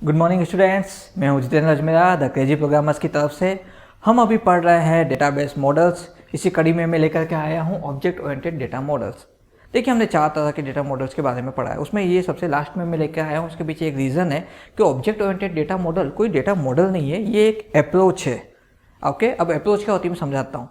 Good morning students, मैं हूं Jitendra Ajmera the crazy programmers की तरफ से। हम अभी पढ़ रहे हैं डेटाबेस मॉडल्स। इसी कड़ी में मैं लेकर के आया हूं ऑब्जेक्ट ओरिएंटेड डेटा मॉडल्स। देखिए, हमने 4 तरह के डेटा मॉडल्स के बारे में पढ़ा है, उसमें ये सबसे लास्ट में मैं लेकर आया हूं। उसके पीछे एक रीज़न है कि ऑब्जेक्ट ओरिएंटेड डेटा मॉडल कोई डेटा मॉडल नहीं है, ये एक अप्रोच है। ओके, अब अप्रोच क्या होती है मैं समझाता हूँ।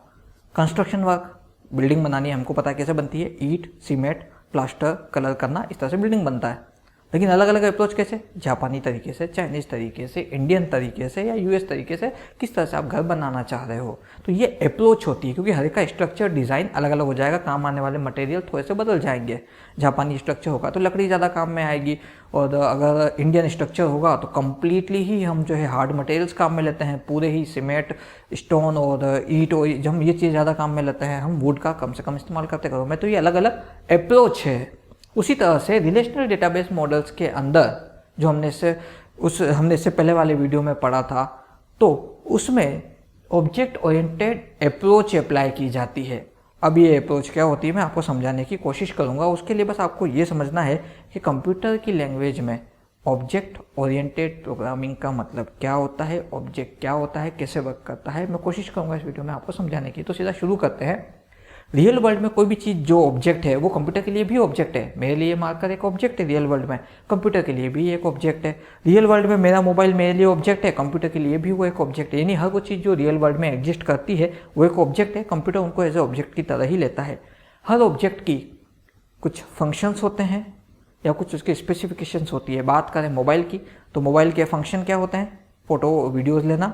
कंस्ट्रक्शन वर्क, बिल्डिंग बनानी है, हमको पता है कैसे बनती है, ईंट, सीमेंट, प्लास्टर, कलर करना, इस तरह से बिल्डिंग बनता है। लेकिन अलग अलग अप्रोच कैसे, जापानी तरीके से, चाइनीज़ तरीके से, इंडियन तरीके से या यूएस तरीके से, किस तरह से आप घर बनाना चाह रहे हो, तो ये अप्रोच होती है। क्योंकि हर एक का स्ट्रक्चर डिज़ाइन अलग अलग हो जाएगा, काम आने वाले मटेरियल थोड़े से बदल जाएंगे। जापानी स्ट्रक्चर होगा तो लकड़ी ज़्यादा काम में आएगी, और अगर इंडियन स्ट्रक्चर होगा तो कम्प्लीटली ही हम जो है हार्ड मटेरियल्स काम में लेते हैं, पूरे ही सीमेंट, स्टोन और ईंट, और जब हम ये चीज़ ज़्यादा काम में लेते हैं, हम वुड का कम से कम इस्तेमाल करते करो में। तो ये अलग अलग अप्रोच है। उसी तरह से रिलेशनल डेटाबेस मॉडल्स के अंदर जो हमने इससे पहले वाले वीडियो में पढ़ा था, तो उसमें ऑब्जेक्ट ओरिएंटेड अप्रोच अप्लाई की जाती है। अब ये अप्रोच क्या होती है मैं आपको समझाने की कोशिश करूंगा। उसके लिए बस आपको ये समझना है कि कंप्यूटर की लैंग्वेज में ऑब्जेक्ट ओरिएंटेड प्रोग्रामिंग का मतलब क्या होता है, ऑब्जेक्ट क्या होता है, कैसे वर्क करता है, मैं कोशिश करूंगा इस वीडियो में आपको समझाने की। तो सीधा शुरू करते हैं। रियल वर्ल्ड में कोई भी चीज़ जो ऑब्जेक्ट है वो कंप्यूटर के लिए भी ऑब्जेक्ट है। मेरे लिए मार्कर एक ऑब्जेक्ट है रियल वर्ल्ड में, कंप्यूटर के लिए भी एक ऑब्जेक्ट है। रियल वर्ल्ड में मेरा मोबाइल मेरे लिए ऑब्जेक्ट है, कंप्यूटर के लिए भी वो एक ऑब्जेक्ट है। यानी हर वो चीज़ जो रियल वर्ल्ड में एग्जिस्ट करती है वो एक ऑब्जेक्ट है, कंप्यूटर उनको एज ए ऑब्जेक्ट की तरह ही लेता है। हर ऑब्जेक्ट की कुछ फंक्शंस होते हैं या कुछ उसकी स्पेसिफिकेशंस होती है। बात करें मोबाइल की, तो मोबाइल के फंक्शन क्या होते हैं, फ़ोटो वीडियोज़ लेना,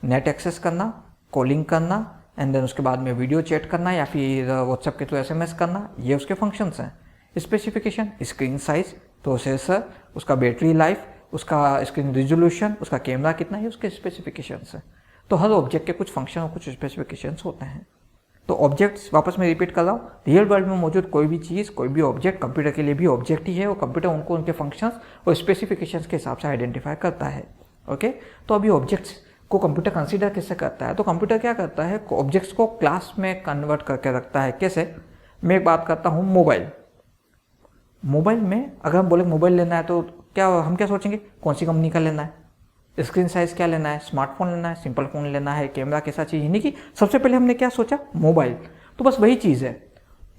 नेट एक्सेस करना, कॉलिंग करना, एंड देन उसके बाद में वीडियो चैट करना या फिर व्हाट्सएप के थ्रू एसएमएस करना, ये उसके फंक्शंस हैं। स्पेसिफिकेशन, स्क्रीन साइज, प्रोसेसर, उसका बैटरी लाइफ, उसका स्क्रीन रिजोल्यूशन, उसका कैमरा कितना है, उसके स्पेसिफिकेशंस हैं। तो हर ऑब्जेक्ट के कुछ फंक्शन और कुछ स्पेसिफिकेशंस होते हैं। तो ऑब्जेक्ट्स, वापस मैं रिपीट कर रहा हूँ, रियल वर्ल्ड में मौजूद कोई भी चीज़, कोई भी ऑब्जेक्ट कंप्यूटर के लिए भी ऑब्जेक्ट ही है, और कंप्यूटर उनको उनके फंक्शंस और स्पेसिफिकेशंस के हिसाब से आइडेंटिफाई करता है। ओके, तो अभी ऑब्जेक्ट्स को कंप्यूटर कंसीडर कैसे करता है, तो कंप्यूटर क्या करता है, ऑब्जेक्ट्स को क्लास में कन्वर्ट करके रखता है। कैसे, मैं एक बात करता हूँ, मोबाइल में अगर हम बोले मोबाइल लेना है तो हम क्या सोचेंगे, कौन सी कंपनी का लेना है, स्क्रीन साइज क्या लेना है, स्मार्टफोन लेना है, सिंपल फ़ोन लेना है, कैमरा कैसा चाहिए, यानी कि सबसे पहले हमने क्या सोचा, मोबाइल। तो बस वही चीज़ है।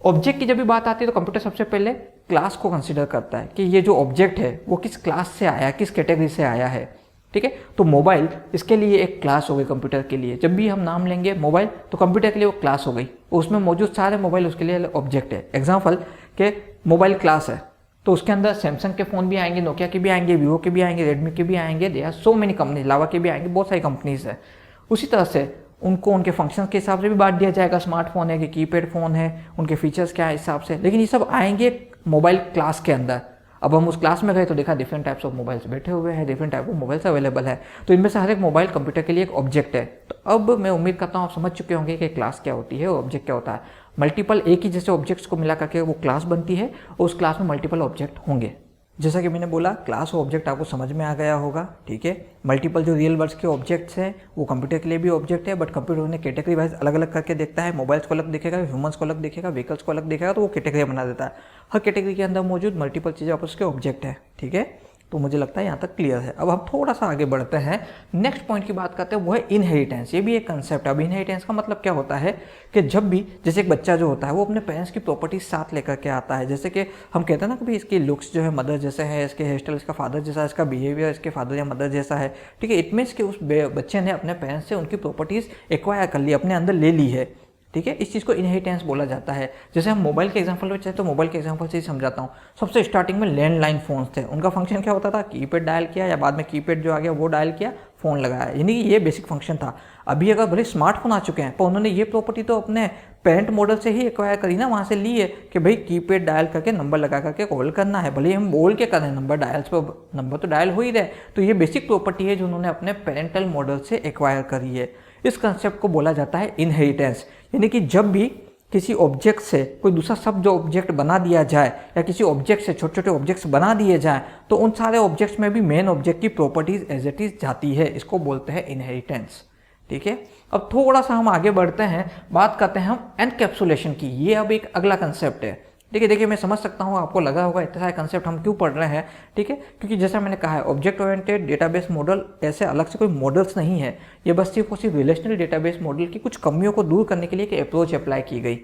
ऑब्जेक्ट की जब भी बात आती है तो कंप्यूटर सबसे पहले क्लास को कंसीडर करता है कि ये जो ऑब्जेक्ट है वो किस क्लास से आया है, किस कैटेगरी से आया है। ठीक है, तो मोबाइल इसके लिए एक क्लास हो गई कंप्यूटर के लिए। जब भी हम नाम लेंगे मोबाइल तो कंप्यूटर के लिए वो क्लास हो गई, उसमें मौजूद सारे मोबाइल उसके लिए ऑब्जेक्ट है। एग्जाम्पल के मोबाइल क्लास है तो उसके अंदर सैमसंग के फ़ोन भी आएंगे, नोकिया के भी आएंगे, वीवो के भी आएंगे, रेडमी के भी आएंगे, they are so many company, Lava के भी आएंगे, बहुत सारी कंपनीज है। उसी तरह से उनको उनके फंक्शन के हिसाब से भी बांट दिया जाएगा, स्मार्टफोन है कि कीपैड फ़ोन है, उनके फीचर्स क्या है हिसाब से, लेकिन ये सब आएंगे मोबाइल क्लास के अंदर। अब हम उस क्लास में गए तो देखा डिफरेंट टाइप्स ऑफ मोबाइल्स बैठे हुए हैं, different type of mobiles available है। तो इनमें से हर एक मोबाइल कंप्यूटर के लिए एक ऑब्जेक्ट है। तो अब मैं उम्मीद करता हूँ आप समझ चुके होंगे कि क्लास क्या होती है और ऑब्जेक्ट क्या होता है। मल्टीपल एक ही जैसे ऑब्जेक्ट्स को मिला करके वो क्लास बनती है, और उस क्लास में मल्टीपल ऑब्जेक्ट होंगे। जैसा कि मैंने बोला, क्लास और ऑब्जेक्ट आपको समझ में आ गया होगा। ठीक है, मल्टीपल जो रियल वर्ल्ड के ऑब्जेक्ट्स हैं वो कंप्यूटर के लिए भी ऑब्जेक्ट है, बट कंप्यूटर उन्हें कैटेगरी वाइज अलग अलग करके देखता है। मोबाइल्स को अलग देखेगा, ह्यूमंस को अलग देखेगा, व्हीकल्स को अलग देखेगा, तो वो कैटेगरी बना देता है। हर कैटेगरी के अंदर मौजूद मल्टीपल चीज़ें आपस के ऑब्जेक्ट है। ठीक है, तो मुझे लगता है यहाँ तक क्लियर है। अब हम थोड़ा सा आगे बढ़ते हैं, नेक्स्ट पॉइंट की बात करते हैं, वो है इनहेरिटेंस। ये भी एक कंसेप्ट है। अब इनहेरिटेंस का मतलब क्या होता है कि जब भी जैसे एक बच्चा जो होता है वो अपने पेरेंट्स की प्रॉपर्टीज साथ लेकर के आता है। जैसे कि हम कहते हैं ना कि भाई इसकी लुक्स जो है मदर जैसे है, इसके हेयर स्टाइल इसका फादर जैसा है, इसका बिहेवियर इसके फादर या मदर जैसा है। ठीक है, इट मीन्स कि उस बच्चे ने अपने पेरेंट्स से उनकी प्रॉपर्टीज एक्वायर कर ली, अपने अंदर ले ली है। ठीक है, इस चीज़ को इनहेरिटेंस बोला जाता है। जैसे हम मोबाइल के एग्जांपल में चाहे तो मोबाइल के एग्जांपल से ही समझाता हूँ। सबसे स्टार्टिंग में लैंडलाइन फ़ोन्स थे, उनका फंक्शन क्या होता था, कीपैड डायल किया या बाद में कीपैड जो आ गया वो डायल किया, फ़ोन लगाया, यानी कि ये बेसिक फंक्शन था। अभी अगर भले स्मार्टफोन आ चुके हैं पर उन्होंने ये प्रॉपर्टी तो अपने पेरेंट मॉडल से ही एक्वायर करी ना, वहाँ से ली है कि भाई कीपैड डायल करके नंबर लगा करके कॉल करना है, भले हम बोल के करें नंबर डायल्स पर, नंबर तो डायल हो ही रहे। तो ये बेसिक प्रॉपर्टी है जो उन्होंने अपने पेरेंटल मॉडल से एक्वायर करी है। इस कंसेप्ट को बोला जाता है इनहेरिटेंस। यानी कि जब भी किसी ऑब्जेक्ट से कोई दूसरा सब जो ऑब्जेक्ट बना दिया जाए या किसी ऑब्जेक्ट से छोटे छोटे ऑब्जेक्ट्स बना दिए जाए तो उन सारे ऑब्जेक्ट्स में भी मेन ऑब्जेक्ट की प्रॉपर्टीज एज इट इज जाती है। इसको बोलते हैं इनहेरिटेंस। ठीक है, अब थोड़ा सा हम आगे बढ़ते हैं, बात करते हैं हम एनकैप्सुलेशन की। ये अब एक अगला कंसेप्ट है। देखिए देखिए मैं समझ सकता हूँ, आपको लगा होगा इतने सारे कंसेप्ट हम क्यों पढ़ रहे हैं, ठीक है, क्योंकि जैसा मैंने कहा है ऑब्जेक्ट ओरिएंटेड डेटाबेस मॉडल ऐसे अलग से कोई मॉडल्स नहीं है, ये बस सिर्फ और सिर्फ रिलेशनल डेटाबेस मॉडल की कुछ कमियों को दूर करने के लिए एक अप्रोच अप्लाई की गई,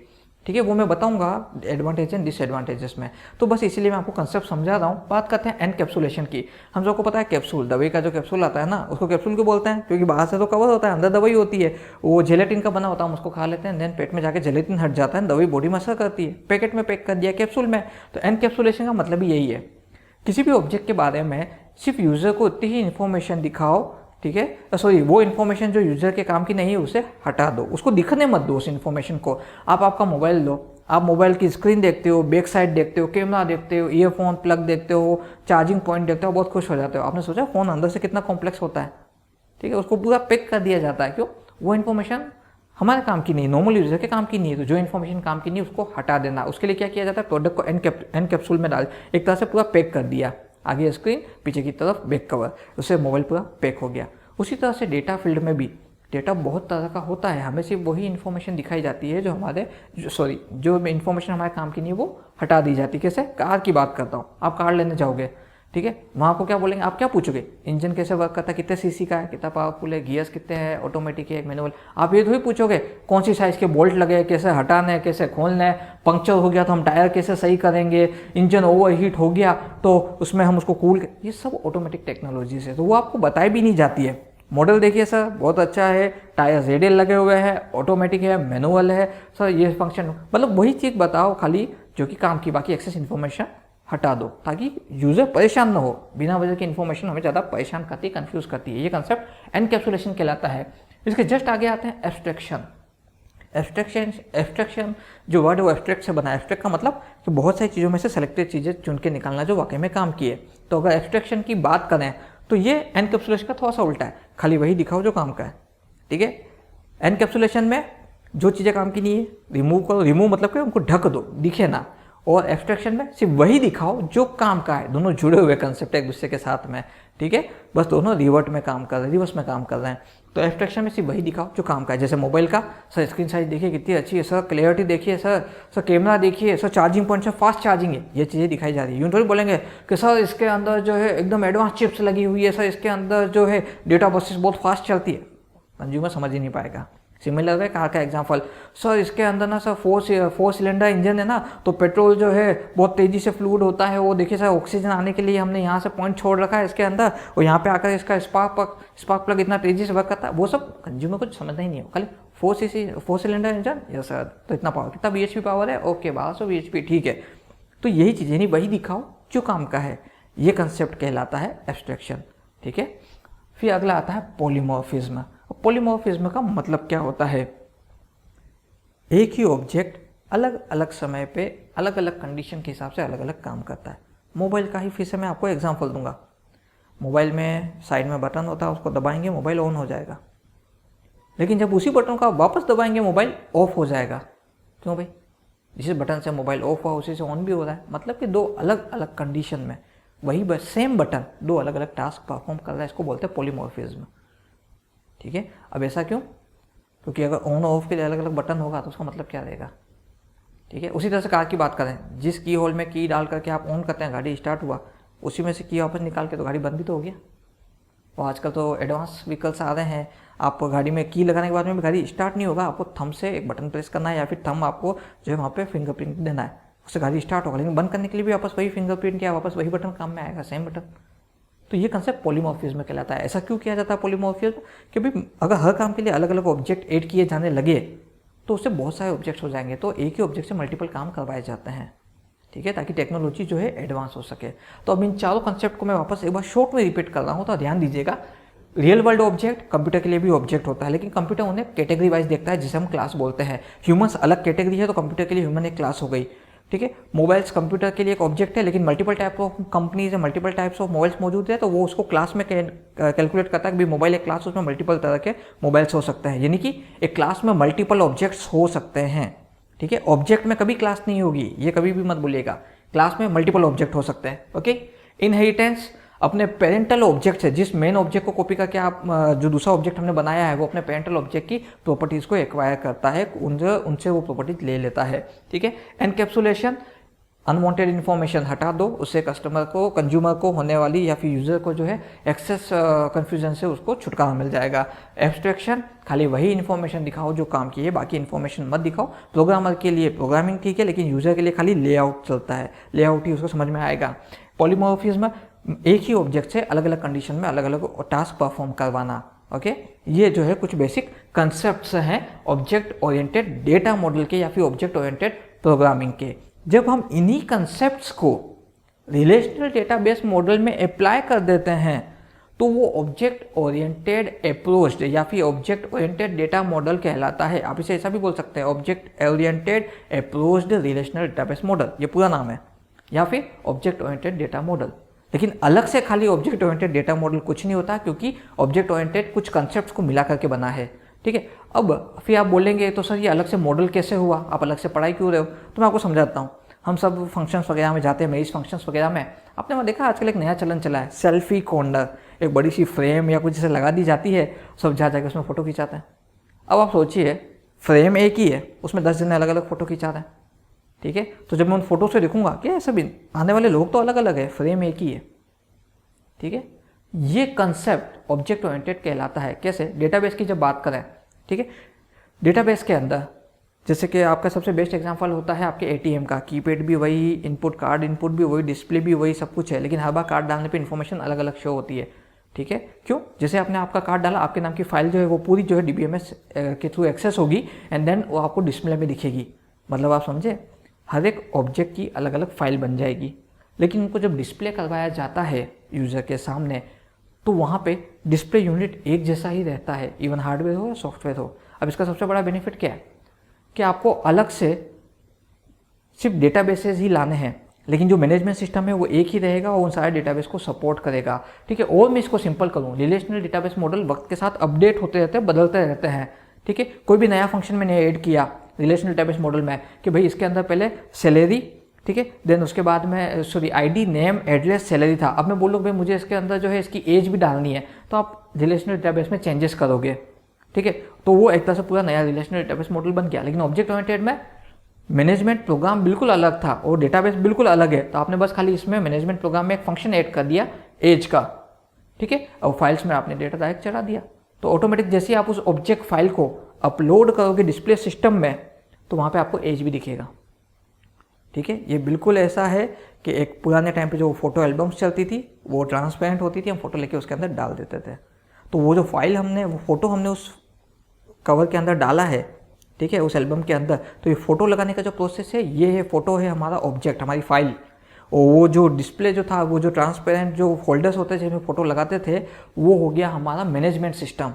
ठीक है, वो मैं बताऊंगा एडवांटेज एंड डिसएडवांटेजेस में। तो बस इसीलिए मैं आपको कंसेप्ट समझा रहा हूँ। बात करते हैं एनकैप्सुलेशन की। हम सबको पता है कैप्सूल, दवाई का जो कैप्सूल आता है ना, उसको कैप्सूल क्यों बोलते हैं, क्योंकि बाहर से तो कवर होता है, अंदर दवाई होती है, वो जेलेटिन का बना होता है, हम उसको खा लेते हैं, देन पेट में जाके जेलेटिन हट जाता है, दवाई बॉडी में असर करती है, पैकेट में पैक कर दिया कैप्सूल में। तो एनकैप्सुलेशन का मतलब ही यही है, किसी भी ऑब्जेक्ट के बारे में सिर्फ यूजर को उतनी ही इन्फॉर्मेशन दिखाओ, ठीक है, सॉरी वो इन्फॉर्मेशन जो यूजर के काम की नहीं है उसे हटा दो, उसको दिखने मत दो उस इन्फॉर्मेशन को। आप आपका मोबाइल लो, आप मोबाइल की स्क्रीन देखते हो, बैक साइड देखते हो, कैमरा देखते हो, ईयरफोन प्लग देखते हो, चार्जिंग पॉइंट देखते हो, बहुत खुश हो जाते हो। आपने सोचा फ़ोन अंदर से कितना कॉम्प्लेक्स होता है, ठीक है, उसको पूरा पैक कर दिया जाता है, क्यों, वो इन्फॉर्मेशन हमारे काम की नहीं, नॉर्मल यूजर के काम की नहीं है, तो जो इन्फॉर्मेशन काम की नहीं है उसको हटा देना। उसके लिए क्या किया जाता है, प्रोडक्ट को एन कैप्सूल में डाल, एक तरह से पूरा पैक कर दिया, आगे स्क्रीन पीछे की तरफ बैक कवर, उससे मोबाइल पूरा पैक हो गया। उसी तरह से डेटा फील्ड में भी डेटा बहुत तरह का होता है, हमें सिर्फ वही इन्फॉर्मेशन दिखाई जाती है जो जो इन्फॉर्मेशन हमारे काम की नहीं वो हटा दी जाती है। कैसे, कार की बात करता हूँ, आप कार लेने जाओगे, ठीक है, वहाँ आपको क्या बोलेंगे, आप क्या पूछोगे, इंजन कैसे वर्क करता है, कितने सीसी का है, कितना पावरफुल है, गियर्स कितने हैं, ऑटोमेटिक है, मैनुअल। आप ये थोड़ी पूछोगे कौन सी साइज़ के बोल्ट लगे, कैसे हटाना है, कैसे खोलना है, पंक्चर हो गया तो हम टायर कैसे सही करेंगे, इंजन ओवर हीट हो गया तो उसमें हम उसको कूल, ये सब ऑटोमेटिक टेक्नोलॉजी से, तो वो आपको बताई भी नहीं जाती है। मॉडल देखिए सर बहुत अच्छा है, टायर रेडियल लगे हुए हैं, ऑटोमेटिक है, मैनुअल है, सर ये फंक्शन, मतलब वही चीज़ बताओ खाली जो कि काम की, बाकी एक्सेस इन्फॉर्मेशन हटा दो ताकि यूज़र परेशान ना हो। बिना वजह की इन्फॉर्मेशन हमें ज़्यादा परेशान करती है, कंफ्यूज करती है। ये कंसेप्ट एनकैप्सुलेशन कहलाता है। इसके जस्ट आगे आते हैं एब्स्ट्रैक्शन। एब्स्ट्रैक्शन जो वर्ड है वो एब्स्ट्रैक्ट से बना है। एब्स्ट्रैक्ट का मतलब कि बहुत सारी चीज़ों में से सेलेक्टेड चीज़ें चुन के निकालना जो वाकई में काम की है। तो अगर एब्स्ट्रैक्शन की बात करें तो ये एनकैप्सुलेशन का थोड़ा सा उल्टा है, खाली वही दिखाओ जो काम का है, ठीक है। एनकैप्सुलेशन में जो चीज़ें काम की नहीं है रिमूव करो, रिमूव मतलब कि उनको ढक दो, दिखे ना, और एब्स्ट्रैक्शन में सिर्फ वही दिखाओ जो काम का है। दोनों जुड़े हुए कंसेप्ट एक दूसरे के साथ में, ठीक है, बस दोनों रिवर्ट में काम कर रहे हैं, रिवर्स में काम कर रहे हैं। तो एब्स्ट्रैक्शन में सिर्फ वही दिखाओ जो काम का है। जैसे मोबाइल का, सर स्क्रीन साइज देखिए कितनी अच्छी है, सर क्लियरिटी देखिए, सर कैमरा देखिए, सर चार्जिंग पॉइंट से फास्ट चार्जिंग है, ये चीज़ें दिखाई जा रही है। यूँ थोड़ी बोलेंगे कि सर इसके अंदर जो है एकदम एडवांस चिप्स लगी हुई है, सर इसके अंदर जो है डेटा प्रोसेस बहुत फास्ट चलती है, कंज्यूमर समझ ही नहीं पाएगा। सिमिलर है कार का एग्जांपल, सर इसके अंदर ना सर फोर सिलेंडर इंजन है ना, तो पेट्रोल जो है बहुत तेज़ी से फ्लूड होता है, वो देखिए सर ऑक्सीजन आने के लिए हमने यहाँ से पॉइंट छोड़ रखा है इसके अंदर, और यहाँ पे आकर इसका स्पार्क प्लग इतना तेज़ी से वर्क करता है। वो सब कंज्यूमर को समझना ही नहीं हो, खाली four cylinder engine, yes sir, तो इतना पावर, कितना bhp पावर है, ओके 1200 bhp, ठीक है। तो यही चीज़ें नहीं, वही दिखाओ जो काम का है, ये कंसेप्ट कहलाता है एब्स्ट्रैक्शन, ठीक है। फिर अगला आता है पॉलीमॉर्फिज्म। पॉलीमॉर्फिज्म का मतलब क्या होता है, एक ही ऑब्जेक्ट अलग अलग समय पे अलग अलग कंडीशन के हिसाब से अलग अलग काम करता है। मोबाइल का ही फिर से मैं आपको एग्जांपल दूंगा। मोबाइल में साइड में बटन होता है, उसको दबाएंगे मोबाइल ऑन हो जाएगा, लेकिन जब उसी बटन का वापस दबाएंगे मोबाइल ऑफ हो जाएगा। क्यों भाई, जिस बटन से मोबाइल ऑफ हुआ उसी से ऑन भी हो रहा है, मतलब कि दो अलग अलग कंडीशन में वही सेम बटन दो अलग अलग टास्क परफॉर्म कर रहा है, इसको बोलते हैं पॉलीमॉर्फिज्म, ठीक है। अब ऐसा क्यों, क्योंकि अगर ऑन ऑफ के लिए अलग अलग बटन होगा तो उसका मतलब क्या रहेगा, ठीक है। उसी तरह से कार की बात करें, जिस की होल में की डाल करके आप ऑन करते हैं, गाड़ी स्टार्ट हुआ, उसी में से की वापस निकाल के तो गाड़ी बंद भी तो हो गया। और आजकल तो एडवांस व्हीकल्स आ रहे हैं, आप गाड़ी में की लगाने के बाद में भी गाड़ी स्टार्ट नहीं होगा, आपको थंब से एक बटन प्रेस करना है या फिर थंब आपको जो है वहाँ पे फिंगरप्रिंट देना है, उससे गाड़ी स्टार्ट होगा। लेकिन बंद करने के लिए भी वापस वही फिंगरप्रिंट या वापस वही बटन काम में आएगा, सेम बटन। तो ये कंसेप्ट पॉलीमॉर्फिज्म कहलाता है। ऐसा क्यों किया जाता है पॉलीमॉर्फिज्म, कि भाई अगर हर काम के लिए अलग अलग ऑब्जेक्ट ऐड किए जाने लगे तो उससे बहुत सारे ऑब्जेक्ट्स हो जाएंगे, तो एक ही ऑब्जेक्ट से मल्टीपल काम करवाए जाते हैं, ठीक है, ताकि टेक्नोलॉजी जो है एडवांस हो सके। तो अब इन चारों कंसेप्ट को मैं वापस एक बार शॉर्ट में रिपीट कर रहा हूँ, तो ध्यान दीजिएगा। रियल वर्ल्ड ऑब्जेक्ट, कंप्यूटर के लिए भी ऑब्जेक्ट होता है, लेकिन कंप्यूटर उन्हें कैटेगरी वाइज देखता है, जिसे हम क्लास बोलते हैं। ह्यूमंस अलग कैटेगरी है, तो कंप्यूटर के लिए ह्यूमन एक क्लास हो गई, ठीक है। मोबाइल्स कंप्यूटर के लिए एक ऑब्जेक्ट है, लेकिन मल्टीपल टाइप ऑफ कंपनीज है, मल्टीपल टाइप्स ऑफ मोबाइल्स मौजूद है, तो वो उसको क्लास में कैलकुलेट करता है कि मोबाइल एक क्लास, उसमें मल्टीपल तरह के मोबाइल्स हो सकते हैं, यानी कि एक क्लास में मल्टीपल ऑब्जेक्ट्स हो सकते हैं, ठीक है। ऑब्जेक्ट में कभी क्लास नहीं होगी, ये कभी भी मत भूलिएगा, क्लास में मल्टीपल ऑब्जेक्ट हो सकते हैं, ओके। इनहेरिटेंस, अपने पेरेंटल ऑब्जेक्ट से जिस मेन ऑब्जेक्ट को कॉपी करके आप जो दूसरा ऑब्जेक्ट हमने बनाया है वो अपने पेरेंटल ऑब्जेक्ट की प्रॉपर्टीज़ को एक्वायर करता है, उनसे वो प्रॉपर्टीज ले लेता है, ठीक है। एनकैप्सुलेशन, अनवांटेड इन्फॉर्मेशन हटा दो, उससे कस्टमर को, कंज्यूमर को होने वाली या फिर यूज़र को जो है एक्सेस कन्फ्यूजन से उसको छुटकारा मिल जाएगा। एब्स्ट्रैक्शन, खाली वही इन्फॉर्मेशन दिखाओ जो काम की है, बाकी इन्फॉर्मेशन मत दिखाओ। प्रोग्रामर के लिए प्रोग्रामिंग ठीक है, लेकिन यूज़र के लिए खाली लेआउट चलता है, लेआउट ही उसको समझ में आएगा। पॉलीमॉर्फिज्म, एक ही ऑब्जेक्ट से अलग अलग कंडीशन में अलग अलग टास्क परफॉर्म करवाना। ओके, ये जो है कुछ बेसिक कंसेप्ट्स हैं ऑब्जेक्ट ओरिएंटेड डेटा मॉडल के या फिर ऑब्जेक्ट ओरिएंटेड प्रोग्रामिंग के। जब हम इन्हीं कंसेप्ट्स को रिलेशनल डेटाबेस मॉडल में अप्लाई कर देते हैं तो वो ऑब्जेक्ट ओरिएंटेड अप्रोच या फिर ऑब्जेक्ट ओरिएंटेड डेटा मॉडल कहलाता है। आप इसे ऐसा भी बोल सकते हैं, object oriented approached relational database model, ये पूरा नाम है, या फिर ऑब्जेक्ट ओरिएंटेड डेटा मॉडल। लेकिन अलग से खाली ऑब्जेक्ट ओरिएंटेड डेटा मॉडल कुछ नहीं होता, क्योंकि ऑब्जेक्ट ओरिएंटेड कुछ कंसेप्ट्स को मिला करके बना है। ठीक है, अब फिर आप बोलेंगे तो सर ये अलग से मॉडल कैसे हुआ, आप अलग से पढ़ाई क्यों रहे हो? तो मैं आपको समझाता हूँ। हम सब फंक्शंस वगैरह में जाते हैं, मेरिज फंक्शंस वगैरह में, आपने वहाँ देखा आजकल एक नया चलन चला है, सेल्फी कॉर्नर। एक बड़ी सी फ्रेम या कुछ जैसे लगा दी जाती है, सब जा जाकर उसमें फ़ोटो खिंचाते हैं। अब आप सोचिए, फ्रेम एक ही है, उसमें 10 जने अलग अलग फ़ोटो खिंचा रहे हैं। ठीक है, तो जब मैं उन फोटो से देखूंगा कि ऐसा भी आने वाले लोग तो अलग अलग है, फ्रेम एक ही है। ठीक है, ये कंसेप्ट ऑब्जेक्ट ओरिएंटेड कहलाता है। कैसे? डेटाबेस की जब बात करें, ठीक है, डेटाबेस के अंदर जैसे कि आपका सबसे बेस्ट एग्जांपल होता है आपके एटीएम का, कीपैड भी वही, इनपुट कार्ड इनपुट भी वही, डिस्प्ले भी वही, सब कुछ है, लेकिन हर बार कार्ड डालने पे इन्फॉर्मेशन अलग अलग शो होती है। ठीक है, क्यों? जैसे आपने आपका कार्ड डाला, आपके नाम की फाइल जो है वो पूरी जो है डीबीएमएस के थ्रू एक्सेस होगी एंड देन वो आपको डिस्प्ले में दिखेगी। मतलब आप समझे, हर एक ऑब्जेक्ट की अलग अलग फाइल बन जाएगी, लेकिन उनको जब डिस्प्ले करवाया जाता है यूज़र के सामने तो वहाँ पे डिस्प्ले यूनिट एक जैसा ही रहता है, इवन हार्डवेयर हो या सॉफ्टवेयर हो। अब इसका सबसे बड़ा बेनिफिट क्या है कि आपको अलग से सिर्फ डेटाबेसेस ही लाने हैं, लेकिन जो मैनेजमेंट सिस्टम है वो एक ही रहेगा और उन सारे डेटाबेस को सपोर्ट करेगा। ठीक है, और मैं इसको सिंपल करूँ, रिलेशनल डेटाबेस मॉडल वक्त के साथ अपडेट होते रहते हैं, बदलते रहते हैं। ठीक है, कोई भी नया फंक्शन मैंने ऐड किया रिलेशनल डेटाबेस मॉडल में कि भाई इसके अंदर पहले सैलरी, ठीक है, देन उसके बाद में आईडी, नेम, एड्रेस, सैलरी था। अब मैं बोलूँ भाई मुझे इसके अंदर जो है इसकी एज भी डालनी है, तो आप रिलेशनल डेटाबेस में चेंजेस करोगे। ठीक है, तो वो एक तरह से पूरा नया रिलेशनल डेटाबेस मॉडल बन गया। लेकिन ऑब्जेक्ट ओरिएंटेड में मैनेजमेंट प्रोग्राम बिल्कुल अलग था और डेटाबेस बिल्कुल अलग है, तो आपने बस खाली इसमें मैनेजमेंट प्रोग्राम में एक फंक्शन ऐड कर दिया एज का। ठीक है, और फाइल्स में आपने डेटा डायरेक्ट चढ़ा दिया, तो ऑटोमेटिक जैसे आप उस ऑब्जेक्ट फाइल को अपलोड करोगे डिस्प्ले सिस्टम में तो वहाँ पे आपको एज भी दिखेगा। ठीक है, ये बिल्कुल ऐसा है कि एक पुराने टाइम पे जो फोटो एल्बम्स चलती थी वो ट्रांसपेरेंट होती थी, हम फोटो लेके उसके अंदर डाल देते थे, तो वो जो फाइल हमने, वो फोटो हमने उस कवर के अंदर डाला है, ठीक है, उस एल्बम के अंदर, तो ये फोटो लगाने का जो प्रोसेस है, ये है फोटो है हमारा ऑब्जेक्ट, हमारी फाइल। और वो जो डिस्प्ले जो था, वो जो ट्रांसपेरेंट जो फोल्डर्स होते थे जिसमें फोटो लगाते थे, वो हो गया हमारा मैनेजमेंट सिस्टम।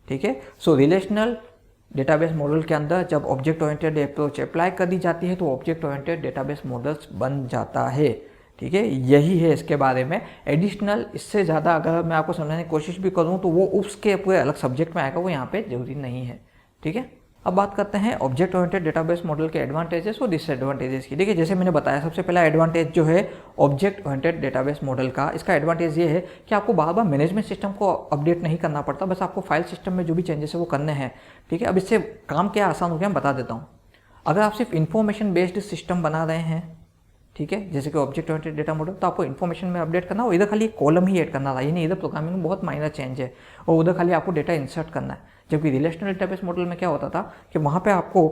ठीक है, सो रिलेशनल डेटाबेस मॉडल के अंदर जब ऑब्जेक्ट ओरिएंटेड अप्रोच अप्लाई कर दी जाती है तो ऑब्जेक्ट ओरिएंटेड डेटाबेस मॉडल्स बन जाता है। ठीक है, यही है इसके बारे में। एडिशनल इससे ज़्यादा अगर मैं आपको समझाने की कोशिश भी करूँ तो वो उसके पूरे अलग सब्जेक्ट में आएगा, वो यहाँ पे जरूरी नहीं है। ठीक है, अब बात करते हैं ऑब्जेक्ट ओरिएंटेड डेटाबेस मॉडल के एडवांटेजेस और डिसएडवांटेजेस की। देखिए, जैसे मैंने बताया, सबसे पहला एडवांटेज जो है ऑब्जेक्ट ओरिएंटेड डेटाबेस मॉडल का, इसका एडवांटेज ये है कि आपको बार बार मैनेजमेंट सिस्टम को अपडेट नहीं करना पड़ता, बस आपको फाइल सिस्टम में जो भी चेंजेस है वो करने हैं। ठीक है, अब इससे काम क्या आसान हो गया, मैं बता देता हूँ। अगर आप सिर्फ इन्फॉर्मेशन बेस्ड सिस्टम बना रहे हैं, ठीक है, जैसे कि ऑब्जेक्ट ओरिएंटेड डेटा मॉडल, तो आपको इन्फॉर्मेशन में अपडेट करना हो, इधर खाली एक कॉलम ही ऐड करना था, यानी इधर प्रोग्रामिंग में बहुत माइनर चेंज है, और उधर खाली आपको डेटा इंसर्ट करना है। जबकि रिलेशनल डेटाबेस मॉडल में क्या होता था कि वहाँ पे आपको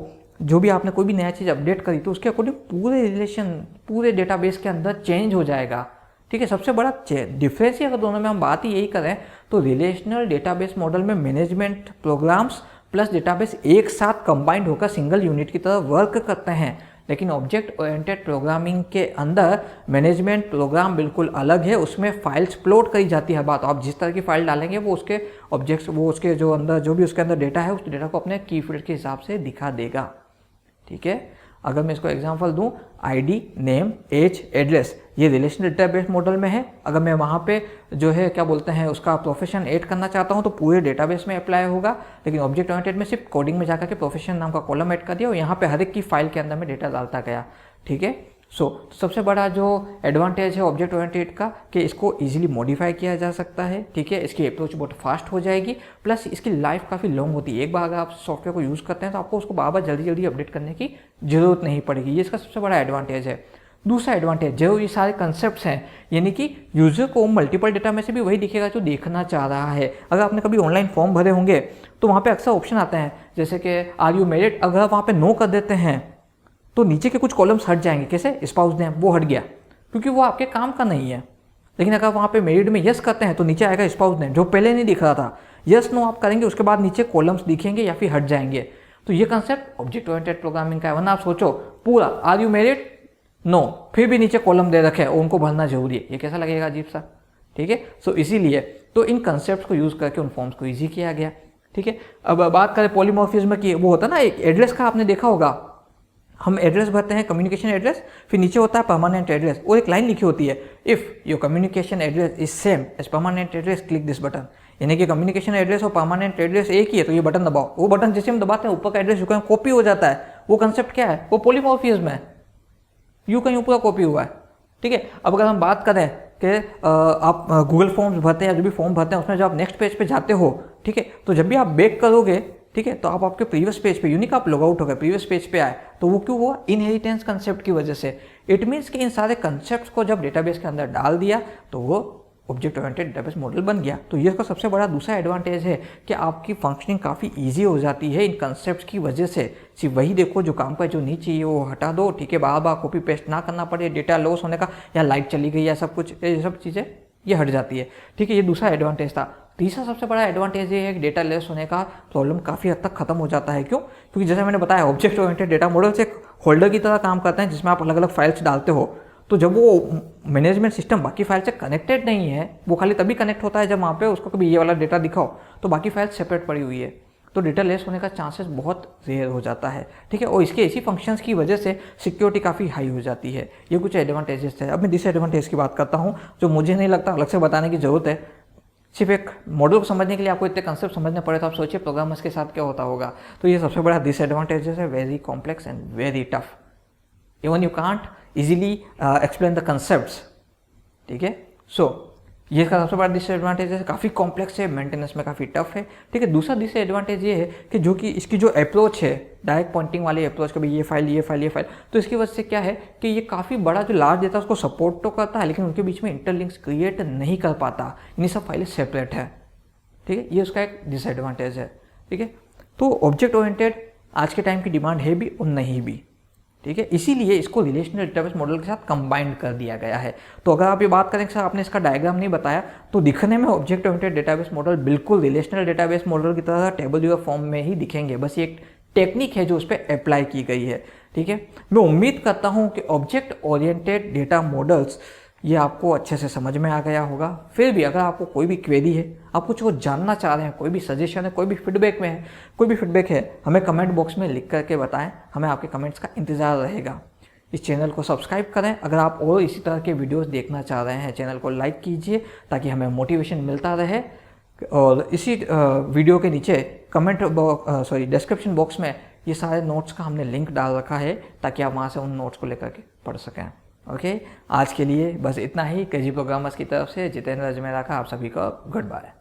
जो भी आपने कोई भी नया चीज़ अपडेट करी तो उसके अकॉर्डिंग पूरे रिलेशन, पूरे डेटाबेस के अंदर चेंज हो जाएगा। ठीक है, सबसे बड़ा डिफरेंस ही अगर दोनों में हम बात ही यही करें तो रिलेशनल डेटाबेस मॉडल में मैनेजमेंट प्रोग्राम्स प्लस डेटाबेस एक साथ कंबाइंड होकर सिंगल यूनिट की तरह वर्क करते हैं, लेकिन ऑब्जेक्ट ओरिएंटेड प्रोग्रामिंग के अंदर मैनेजमेंट प्रोग्राम बिल्कुल अलग है, उसमें फाइल्स प्लॉट करी जाती है। बात आप जिस तरह की फाइल डालेंगे वो उसके ऑब्जेक्ट्स, वो उसके जो अंदर जो भी उसके अंदर डेटा है उस डेटा को अपने की फील्ड के हिसाब से दिखा देगा। ठीक है, अगर मैं इसको एग्जांपल दूं, आईडी, नेम, एज, एड्रेस, ये रिलेशनल डेटाबेस मॉडल में है। अगर मैं वहाँ पे जो है क्या बोलते हैं उसका प्रोफेशन ऐड करना चाहता हूँ तो पूरे डेटाबेस में अप्लाई होगा, लेकिन ऑब्जेक्ट ओरिएंटेड में सिर्फ कोडिंग में जाकर के प्रोफेशन नाम का कॉलम ऐड कर दिया और यहाँ पे हर एक की फाइल के अंदर में डेटा डालता गया। ठीक है, सबसे बड़ा जो एडवांटेज है ऑब्जेक्ट ओरिएंटेड का कि इसको इजीली मॉडिफाई किया जा सकता है। ठीक है, इसकी अप्रोच बहुत फास्ट हो जाएगी, प्लस इसकी लाइफ काफ़ी लॉन्ग होती है। एक बार अगर आप सॉफ्टवेयर को यूज़ करते हैं तो आपको उसको बार बार जल्दी जल्दी अपडेट करने की ज़रूरत नहीं पड़ेगी, ये इसका सबसे बड़ा एडवांटेज है। दूसरा एडवांटेज, जो ये सारे कंसेप्ट्स हैं, यानी कि यूजर को मल्टीपल डेटा में से भी वही दिखेगा जो देखना चाह रहा है। अगर आपने कभी ऑनलाइन फॉर्म भरे होंगे तो वहाँ पे अक्सर ऑप्शन आते हैं, जैसे कि आर यू मैरिड, अगर आप वहाँ पे नो कर देते हैं तो नीचे के कुछ कॉलम्स हट जाएंगे। कैसे? स्पाउस नेम, वो हट गया क्योंकि वो आपके काम का नहीं है। लेकिन अगर वहाँ पे मैरिड में यस करते हैं तो नीचे आएगा स्पाउस नेम, जो पहले नहीं दिख रहा था। यस नो आप करेंगे, उसके बाद नीचे कॉलम्स दिखेंगे या फिर हट जाएंगे। तो ये कंसेप्ट ऑब्जेक्ट ओरिएंटेड प्रोग्रामिंग का है। वरना आप सोचो पूरा आर यू मैरिड, नो, फिर भी नीचे कॉलम दे रखे हैं और उनको भरना जरूरी है, ये कैसा लगेगा? अजीब सा। ठीक है, सो इसीलिए तो इन कंसेप्ट को यूज करके उन फॉर्म्स को ईजी किया गया। ठीक है, अब बात करें पॉलीमॉर्फिज्म की, वो होता है ना एक एड्रेस का, आपने देखा होगा, हम एड्रेस भरते हैं, कम्युनिकेशन एड्रेस, फिर नीचे होता है परमानेंट एड्रेस, और एक लाइन लिखी होती है, if your communication address is same as permanent address click this button. यानी कि कम्युनिकेशन एड्रेस और परमानेंट एड्रेस एक ही है तो ये बटन दबाओ। वो बटन जैसे हम दबाते हैं ऊपर का एड्रेस यूं कॉपी हो जाता है। वो कंसेप्ट क्या है? वो पॉलीमॉर्फिज्म है, यूं कहीं ऊपर कॉपी हुआ है। ठीक है, अब अगर हम बात करें कि आप गूगल फॉर्म्स भरते हैं या जो भी फॉर्म भरते हैं उसमें जब आप नेक्स्ट पेज पे जाते हो, ठीक है, तो जब भी आप बैक करोगे, ठीक है, तो आप आपके प्रीवियस पेज पे, यूनिक आप लॉग आउट हो गए, प्रीवियस पेज पे आए, तो वो क्यों हुआ? इनहेरिटेंस कंसेप्ट की वजह से। इट मीन्स कि इन सारे कंसेप्ट्स को जब डेटाबेस के अंदर डाल दिया तो वो ऑब्जेक्ट ओरिएंटेड डेटाबेस मॉडल बन गया। तो ये इसका सबसे बड़ा दूसरा एडवांटेज है कि आपकी फंक्शनिंग काफ़ी ईजी हो जाती है इन कंसेप्ट्स की वजह से। सिर्फ वही देखो जो काम का जो नहीं चाहिए वो हटा दो। ठीक है, बार बार कॉपी पेस्ट ना करना पड़े, डेटा लॉस होने का या लाइट चली गई या सब कुछ, ये सब चीज़ें ये हट जाती है। ठीक है, ये दूसरा एडवांटेज था। तीसरा सबसे बड़ा एडवांटेज ये है कि डेटा लेस होने का प्रॉब्लम काफ़ी हद तक खत्म हो जाता है। क्यों? क्योंकि जैसे मैंने बताया ऑब्जेक्ट ओरिएंटेड डेटा मॉडल्स एक होल्डर की तरह काम करते हैं जिसमें आप अलग अलग फाइल्स डालते हो। तो जब वो मैनेजमेंट सिस्टम बाकी फाइल से कनेक्टेड नहीं है, वो खाली तभी कनेक्ट होता है जब वहाँ पे उसको कभी ये वाला डेटा दिखाओ तो बाकी फाइल सेपरेट पड़ी हुई है, तो डेटा लेस होने का चांसेस बहुत रेयर हो जाता है। ठीक है, और इसके इसी फंक्शंस की वजह से सिक्योरिटी काफ़ी हाई हो जाती है। ये कुछ एडवांटेजेस है। अब मैं डिसएडवांटेज की बात करता हूँ जो मुझे नहीं लगता अलग से बताने की जरूरत है। सिर्फ एक मॉडल को समझने के लिए आपको इतने कंसेप्ट समझने पड़े तो आप सोचिए प्रोग्रामर्स के साथ क्या होता होगा। तो ये सबसे बड़ा डिसएडवांटेजेस है, very complex and very tough. Even you can't easily explain the concepts. ठीक है, सो ये इसका सबसे बड़ा डिसएडवांटेज है, काफ़ी कॉम्प्लेक्स है, मेंटेनेंस में काफ़ी टफ है। ठीक है, दूसरा डिसएडवांटेज ये है कि जो कि इसकी जो अप्रोच है डायरेक्ट पॉइंटिंग वाली अप्रोच, कभी ये फाइल ये फाइल ये फाइल, तो इसकी वजह से क्या है कि ये काफ़ी बड़ा जो लार्ज डेटा उसको सपोर्ट तो करता है लेकिन उनके बीच में इंटरलिंक्स क्रिएट नहीं कर पाता, इन्हीं सब फाइलें सेपरेट है। ठीक है, ये उसका एक डिसएडवांटेज है। ठीक है, तो ऑब्जेक्ट ओरिएंटेड आज के टाइम की डिमांड है भी और नहीं भी। ठीक है, इसीलिए इसको रिलेशनल डेटाबेस मॉडल के साथ कंबाइंड कर दिया गया है। तो अगर आप ये बात करें कि सर आपने इसका डायग्राम नहीं बताया, तो दिखने में ऑब्जेक्ट ओरिएंटेड डेटाबेस मॉडल बिल्कुल रिलेशनल डेटाबेस मॉडल की तरह टेबल व्यूअर फॉर्म में ही दिखेंगे। बस ये एक टेक्निक है जो उस पर अप्लाई की गई है। ठीक है, मैं उम्मीद करता हूँ कि ऑब्जेक्ट ओरिएंटेड डेटा मॉडल्स ये आपको अच्छे से समझ में आ गया होगा। फिर भी अगर आपको कोई भी क्वेरी है, आप कुछ वो जानना चाह रहे हैं, कोई भी सजेशन है, कोई भी फीडबैक है, हमें कमेंट बॉक्स में लिख करके बताएं। हमें आपके कमेंट्स का इंतज़ार रहेगा। इस चैनल को सब्सक्राइब करें। अगर आप और इसी तरह के वीडियोस देखना चाह रहे हैं, चैनल को लाइक कीजिए ताकि हमें मोटिवेशन मिलता रहे। और इसी वीडियो के नीचे डिस्क्रिप्शन बॉक्स में ये सारे नोट्स का हमने लिंक डाल रखा है ताकि आप वहाँ से उन नोट्स को लेकर के पढ़ सकें। ओके, आज के लिए बस इतना ही। केजी प्रोग्रामर्स की तरफ से जितेंद्र अजमेरा का आप सभी का गुड बाय।